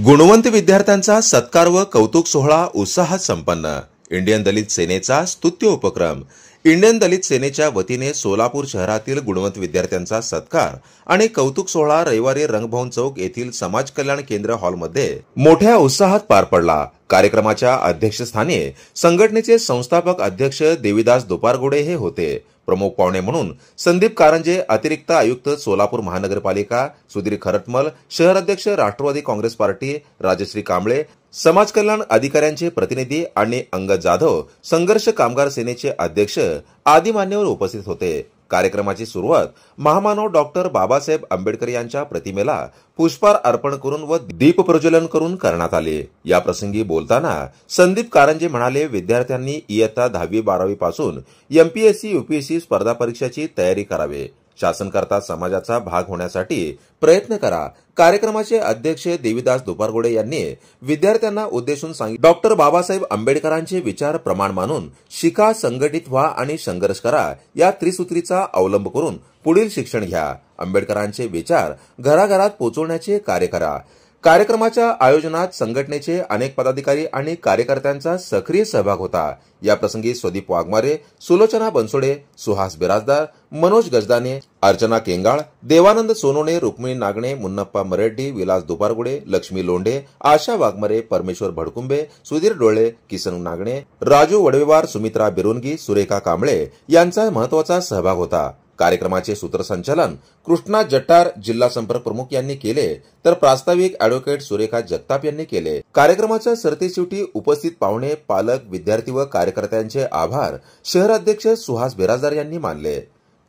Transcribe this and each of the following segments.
गुणवंत विद्यार्थ्यांचा सत्कार व कौतुक सोहळा उत्साहात संपन्न। इंडियन दलित सेनेचा स्तुत्य उपक्रम। इंडियन दलित सेनेच्या वतीने सोलापूर शहरातील गुणवंत विद्यार्थ्यांचा सत्कार आणि कौतुक सोहळा रविवारी रंगभवन चौक येथील समाज कल्याण केंद्र हॉलमध्ये मोठ्या उत्साहात पार पडला। कार्यक्रमाच्या अध्यक्षस्थानी संघटनेचे संस्थापक अध्यक्ष देविदास दुपारगोडे हे होते। प्रमुख पाहुणे म्हणून संदीप कारंजे, अतिरिक्त आयुक्त सोलापूर महानगरपालिका सुधीर खरटमल, शहर अध्यक्ष राष्ट्रवादी काँग्रेस पार्टी राजश्री कांबळे, समाज कल्याण अधिकाऱ्यांचे प्रतिनिधी आणि अंगद जाधव, संघर्ष कामगार सेनेचे अध्यक्ष आदी मान्यवर उपस्थित होते। कार्यक्रमाची सुरुवात महामानव डॉक्टर बाबासाहेब आंबेडकर यांच्या प्रतिमेला पुष्पहार अर्पण करून व दीप प्रज्वलन करून करण्यात आले। या प्रसंगी बोलताना संदीप कारंजे म्हणाले, विद्यार्थ्यांनी इयत्ता 10वी-12वी पासून एमपीएससी यूपीएससी स्पर्धा परीक्षेची तयारी करावी। शासनकर्ता समाजाचा भाग होण्यासाठी प्रयत्न करा। कार्यक्रमाचे अध्यक्ष देविदास दुपारगोडे यांनी विद्यार्थ्यांना उद्देशून सांगितले, डॉक्टर बाबासाहेब आंबेडकरांचे विचार प्रमाण मानून शिका, संघटित व्हा आणि संघर्ष करा या त्रिसूत्रीचा अवलंब करून पुढील शिक्षण घ्या। आंबेडकरांचे विचार घराघरात पोहोचवण्याचे कार्य करा। कार्यक्रमाच्या आयोजनात संघटनेचे अनेक पदाधिकारी आणि कार्यकर्त्यांचा सक्रिय सहभाग होता। या प्रसंगी स्वदीप वाघमारे, सुलोचना बनसोडे, सुहास बिराजदार, मनोज गजदाने, अर्चना केंगाळ, देवानंद सोनोने, रुक्मिणी नागणे, मुन्नप्पा मरेड्डी, विलास दुपारगोडे, लक्ष्मी लोंढे, आशा वाघमारे, परमेश्वर भडकुंबे, सुधीर डोळे, किसन नागणे, राजू वडवेवार, सुमित्रा बिरुनगी, सुरेखा कांबळे यांचा महत्वाचा सहभाग होता। कार्यक्रमाचे सूत्रसंचालन कृष्णा जट्टार, जिल्हा संपर्क प्रमुख यांनी केले, तर प्रास्ताविक ॲडव्होकेट सुरेखा जगताप यांनी केले। कार्यक्रमाच्या सरतेशेवटी उपस्थित पाहुणे, पालक, विद्यार्थी व कार्यकर्त्यांचे आभार शहर अध्यक्ष सुहास बिराजदार यांनी मानले।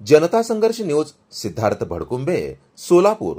जनता संघर्ष न्यूज, सिद्धार्थ भडकुंबे, सोलापूर।